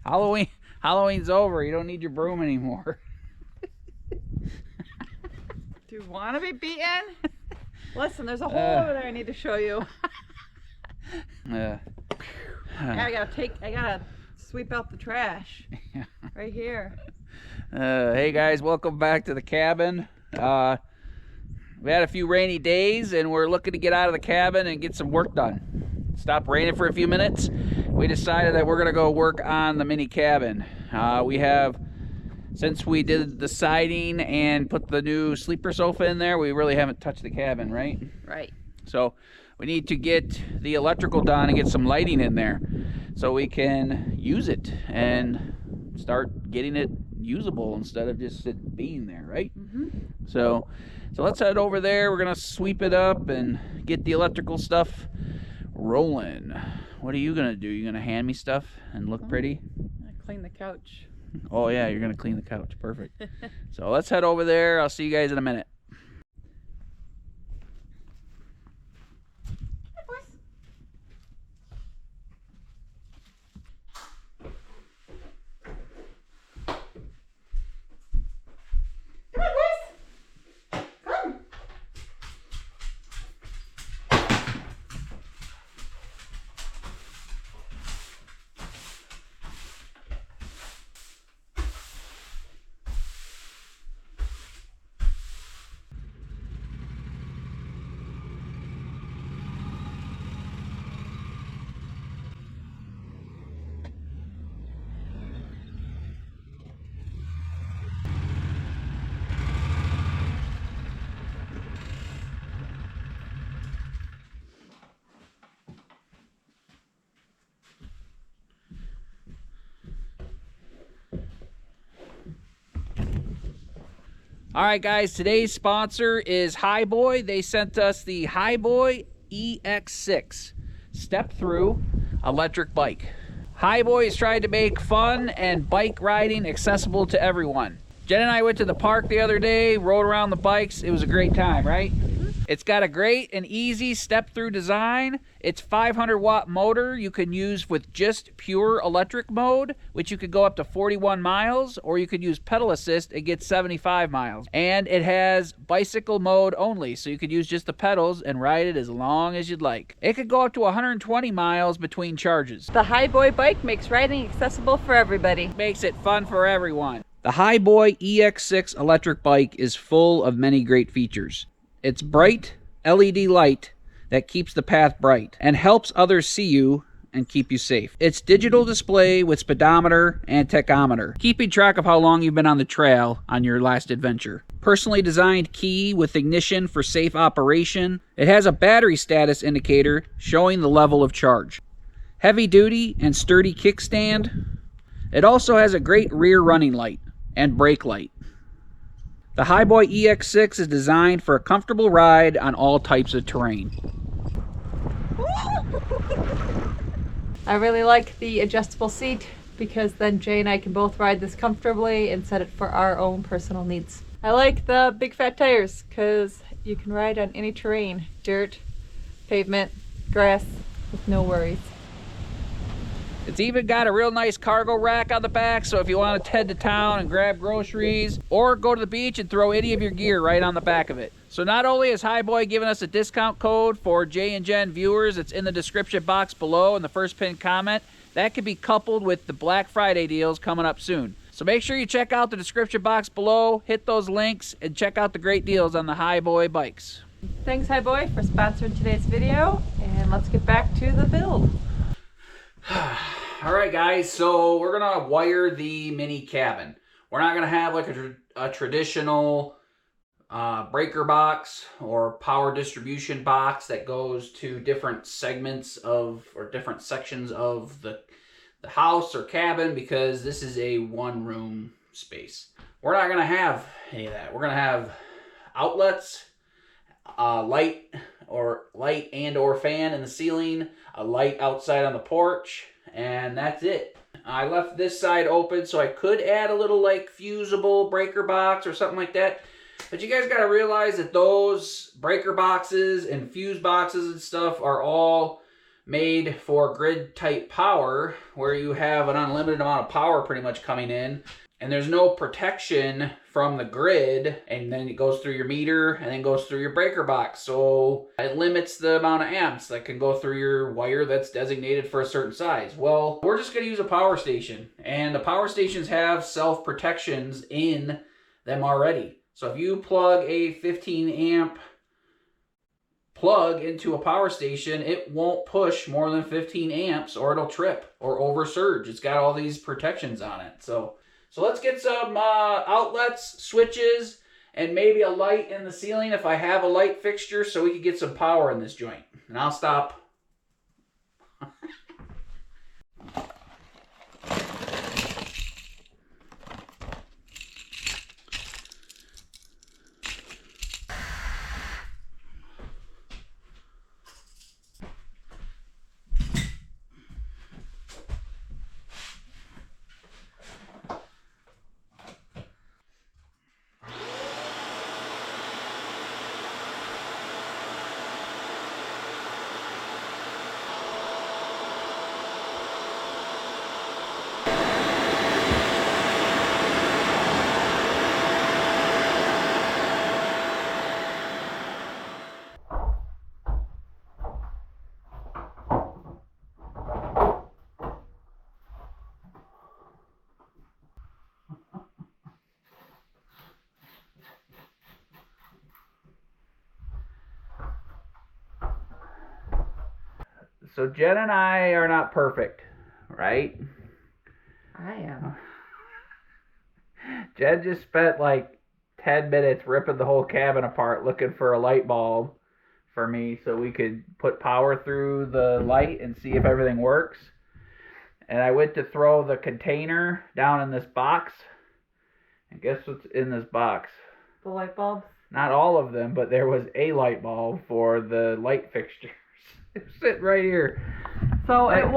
Halloween's over. You don't need your broom anymore. Do you want to be beaten? Listen, there's a hole over there I need to show you. I gotta sweep out the trash. Right here. Hey guys, welcome back to the cabin. We had a few rainy days and we're looking to get out of the cabin and get some work done. Stopped raining for a few minutes. We decided that we're gonna go work on the mini cabin. Since we did the siding and put the new sleeper sofa in there, we really haven't touched the cabin, right? Right. So we need to get the electrical done and get some lighting in there so we can use it and start getting it usable instead of just being there, right? Mm-hmm. So let's head over there. We're gonna sweep it up and get the electrical stuff rolling. What are you gonna do? You gonna hand me stuff and look pretty? I clean the couch. Oh yeah, you're gonna clean the couch. Perfect. So let's head over there. I'll see you guys in a minute. All right, guys, today's sponsor is Hiboy. They sent us the Hiboy EX6 Step-thru electric bike. Hiboy is trying to make fun and bike riding accessible to everyone. Jen and I went to the park the other day, rode around the bikes. It was a great time, right? It's got a great and easy step-through design. It's 500-watt motor you can use with just pure electric mode, which you could go up to 41 miles, or you could use pedal assist and get 75 miles. And it has bicycle mode only, so you could use just the pedals and ride it as long as you'd like. It could go up to 120 miles between charges. The Hiboy bike makes riding accessible for everybody. Makes it fun for everyone. The Hiboy EX6 electric bike is full of many great features. It's bright LED light that keeps the path bright and helps others see you and keep you safe. It's digital display with speedometer and tachometer, keeping track of how long you've been on the trail on your last adventure. Personally designed key with ignition for safe operation. It has a battery status indicator showing the level of charge. Heavy duty and sturdy kickstand. It also has a great rear running light and brake light. The Hiboy EX6 is designed for a comfortable ride on all types of terrain. I really like the adjustable seat because then Jay and I can both ride this comfortably and set it for our own personal needs. I like the big fat tires because you can ride on any terrain, dirt, pavement, grass, with no worries. It's even got a real nice cargo rack on the back, so if you want to head to town and grab groceries or go to the beach and throw any of your gear right on the back of it. So not only is Hiboy giving us a discount code for Jay and Jen viewers, it's in the description box below in the first pinned comment. That could be coupled with the Black Friday deals coming up soon. So make sure you check out the description box below, hit those links, and check out the great deals on the Hiboy bikes. Thanks Hiboy for sponsoring today's video, and let's get back to the build. All right, guys, so we're gonna wire the mini cabin. We're not gonna have like a traditional breaker box or power distribution box that goes to different segments of or different sections of the house or cabin, because this is a one-room space. We're not gonna have any of that. We're gonna have outlets, light and or fan in the ceiling, a light outside on the porch, and that's it. I left this side open so I could add a little like fusible breaker box or something like that. But you guys got to realize that those breaker boxes and fuse boxes and stuff are all made for grid type power, where you have an unlimited amount of power pretty much coming in, and there's no protection from the grid, and then it goes through your meter and then goes through your breaker box. So it limits the amount of amps that can go through your wire that's designated for a certain size. Well, we're just going to use a power station, and the power stations have self protections in them already. So if you plug a 15 amp plug into a power station, it won't push more than 15 amps or it'll trip or oversurge. It's got all these protections on it. So let's get some outlets, switches, and maybe a light in the ceiling if I have a light fixture, so we can get some power in this joint. And I'll stop. So Jen and I are not perfect, right? I am. Jen just spent like 10 minutes ripping the whole cabin apart looking for a light bulb for me so we could put power through the light and see if everything works. And I went to throw the container down in this box. And guess what's in this box? The light bulbs? Not all of them, but there was a light bulb for the light fixtures. It's sitting right here. So it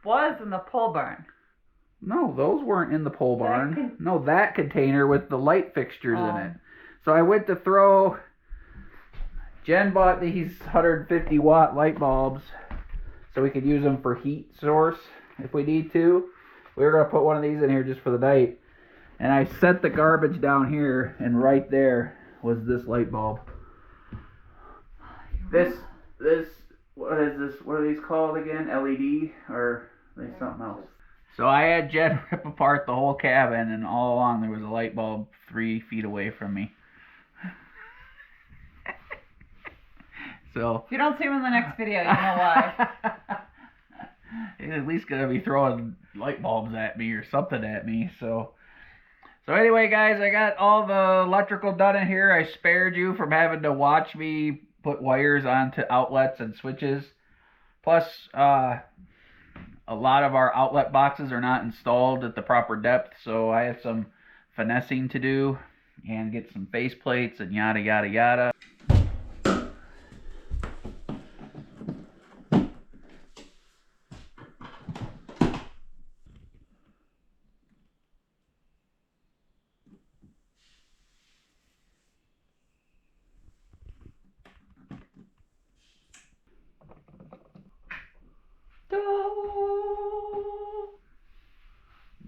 was in the pole barn. No, those weren't in the pole barn. No, that container with the light fixtures in it. So I went to throw... Jen bought these 150 watt light bulbs so we could use them for heat source if we need to. We were going to put one of these in here just for the night. And I set the garbage down here, and right there was this light bulb. This, what is this? What are these called again? LED? Or are they something else? So I had Jen rip apart the whole cabin, and all along there was a light bulb 3 feet away from me. So if you don't see him in the next video, you know why. He's at least gonna be throwing light bulbs at me or something at me. So anyway, guys, I got all the electrical done in here. I spared you from having to watch me put wires onto outlets and switches. Plus, a lot of our outlet boxes are not installed at the proper depth, so I have some finessing to do and get some face plates and yada yada yada.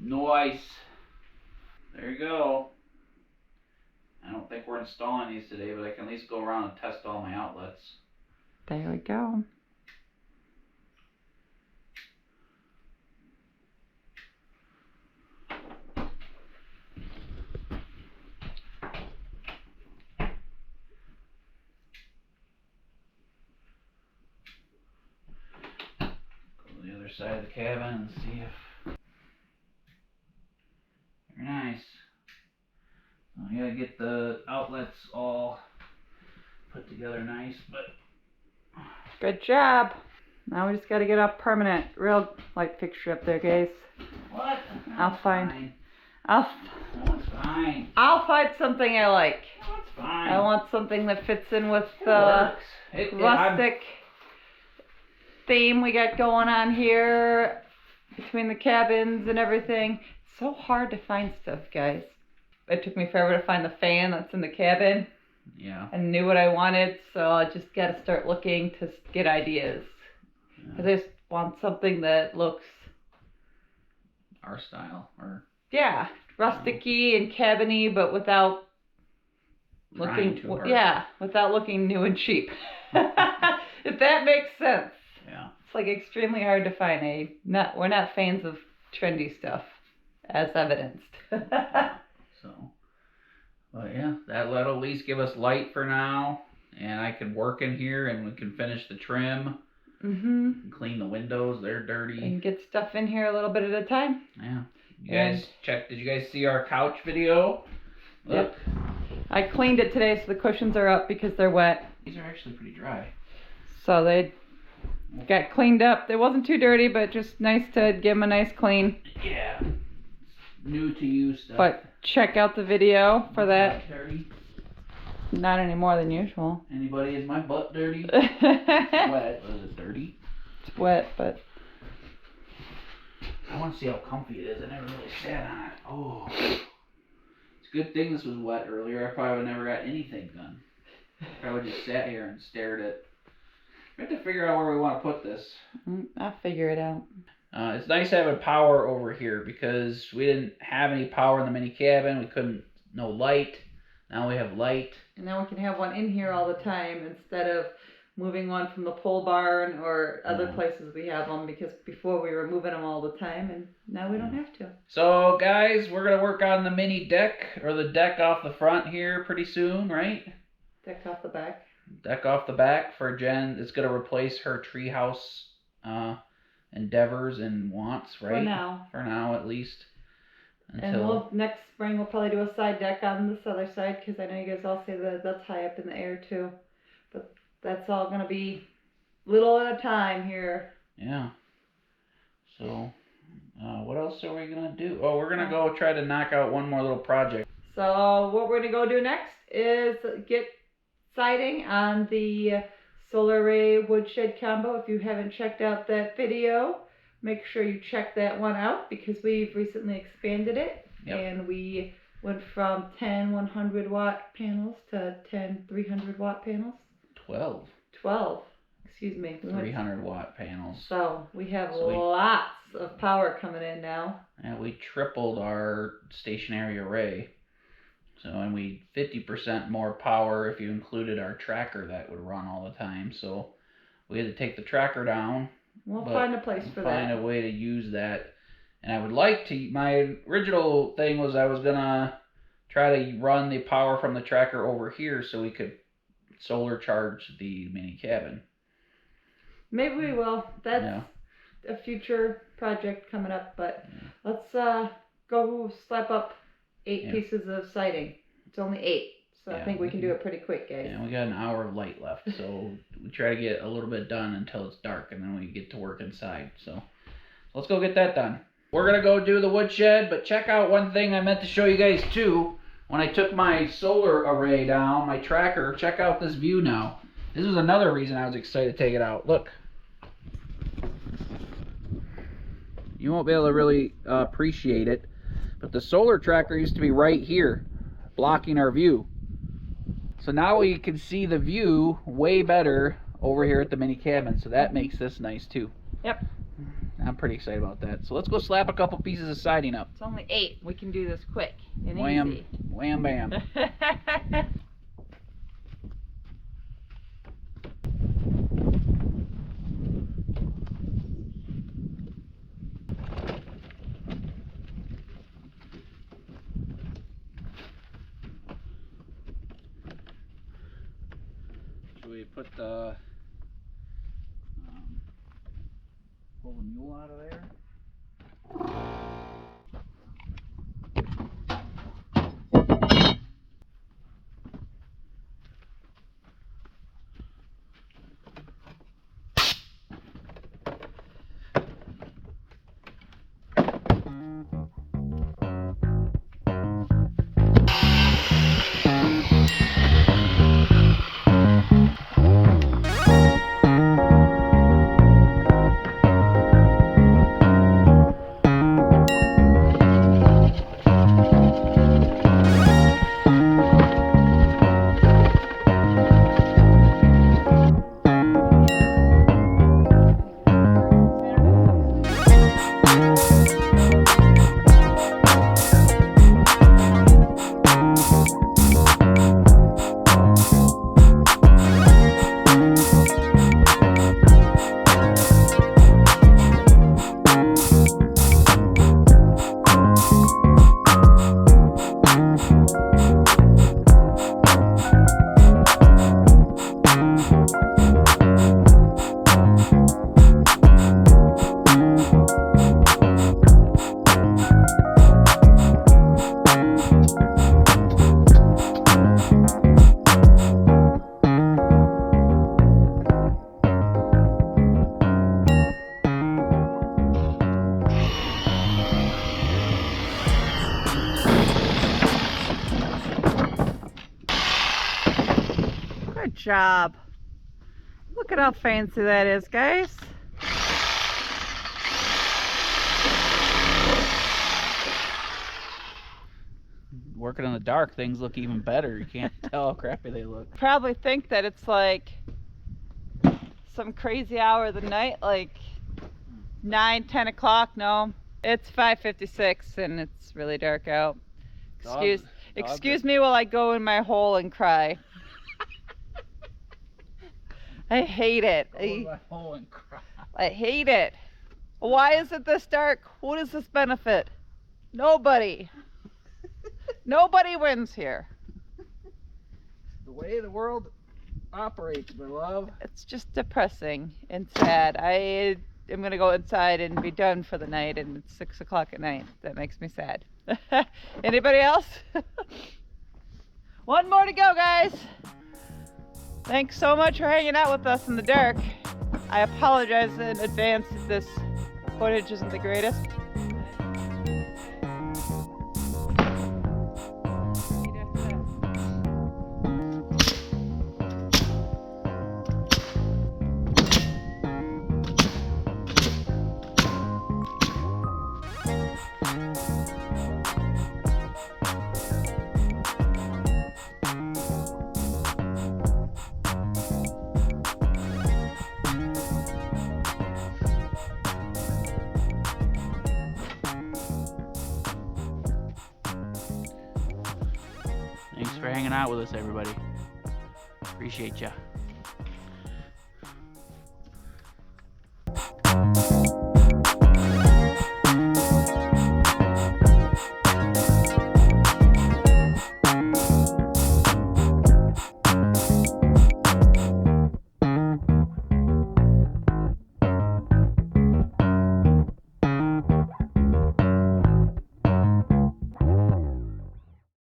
Nice. There you go. I don't think we're installing these today, but I can at least go around and test all my outlets. There we go. Go to the other side of the cabin and see if... Very nice. I gotta get the outlets all put together nice, but... Good job. Now we just gotta get a permanent real light fixture up there, guys. What? I'll find something I like. That's fine. I want something that fits in with the rustic theme we got going on here between the cabins and everything. It's so hard to find stuff, guys. It took me forever to find the fan that's in the cabin. Yeah. I knew what I wanted, so I just got to start looking to get ideas. I just want something that looks our style, or rusticy and cabiny, but without looking without looking new and cheap. If that makes sense. Yeah. It's like extremely hard to find we're not fans of trendy stuff, as evidenced. So, but yeah, that'll at least give us light for now, and I can work in here, and we can finish the trim. And clean the windows, they're dirty. And get stuff in here a little bit at a time. Yeah. You guys did you guys see our couch video? Look. Yep. I cleaned it today so the cushions are up because they're wet. These are actually pretty dry. So they got cleaned up. It wasn't too dirty, but just nice to give them a nice clean. Yeah. New to you stuff. But check out the video for that. Dirty. Not any more than usual. Anybody, is my butt dirty? Wet. Is it dirty? It's wet, but I want to see how comfy it is. I never really sat on it. Oh. It's a good thing this was wet earlier. I probably would never got anything done. I probably just sat here and stared at. We have to figure out where we want to put this. I'll figure it out. It's nice having power over here because we didn't have any power in the mini cabin. No light. Now we have light. And now we can have one in here all the time instead of moving one from the pole barn or other places we have them, because before we were moving them all the time, and now we don't have to. So guys, we're going to work on the mini deck, or the deck off the front here pretty soon, right? Deck off the back. Deck off the back for Jen. It's going to replace her treehouse endeavors and wants, right? For now, at least. And next spring we'll probably do a side deck on this other side, because I know you guys all say that that's high up in the air too. But that's all going to be little at a time here. Yeah. So, what else are we going to do? Oh, we're going to go try to knock out one more little project. So what we're going to go do next is get siding on the solar array woodshed combo. If you haven't checked out that video, make sure you check that one out, because we've recently expanded it. Yep. And we went from 10 100 watt panels to 10 300 watt panels. 12. Excuse me. 300 watt panels. So we have lots of power coming in now. And we tripled our stationary array. So, and we 50% more power if you included our tracker that would run all the time. So we had to take the tracker down. We'll find a place for that. Find a way to use that. And I would like to, my original thing was I was going to try to run the power from the tracker over here so we could solar charge the mini cabin. Maybe we will. That's a future project coming up, but let's go slap up 8 pieces of siding. It's only 8. So I think we can do it pretty quick, guys. Yeah, we got an hour of light left, so we try to get a little bit done until it's dark, and then we get to work inside. So let's go get that done. We're going to go do the woodshed, but check out one thing I meant to show you guys too. When I took my solar array down, my tracker, check out this view now. This was another reason I was excited to take it out. Look. You won't be able to really appreciate it, but the solar tracker used to be right here, blocking our view. So now we can see the view way better over here at the mini cabin, so that makes this nice too. Yep. I'm pretty excited about that. So let's go slap a couple pieces of siding up. It's only 8. We can do this quick and easy. Wham, bam. Should we put the pull the mule out of there? Good job. Look at how fancy that is, guys. Working in the dark, things look even better. You can't tell how crappy they look. Probably think that it's like some crazy hour of the night, like 9, 10 o'clock. No, it's 5:56 and it's really dark out. Excuse me while I go in my hole and cry. I hate it. I hate it. Why is it this dark? Who does this benefit? Nobody. Nobody wins here. The way the world operates, my love. It's just depressing and sad. I am gonna go inside and be done for the night, and it's 6 o'clock at night. That makes me sad. Anybody else? One more to go, guys. Thanks so much for hanging out with us in the dark. I apologize in advance if this footage isn't the greatest. Thanks for hanging out with us, everybody. Appreciate ya.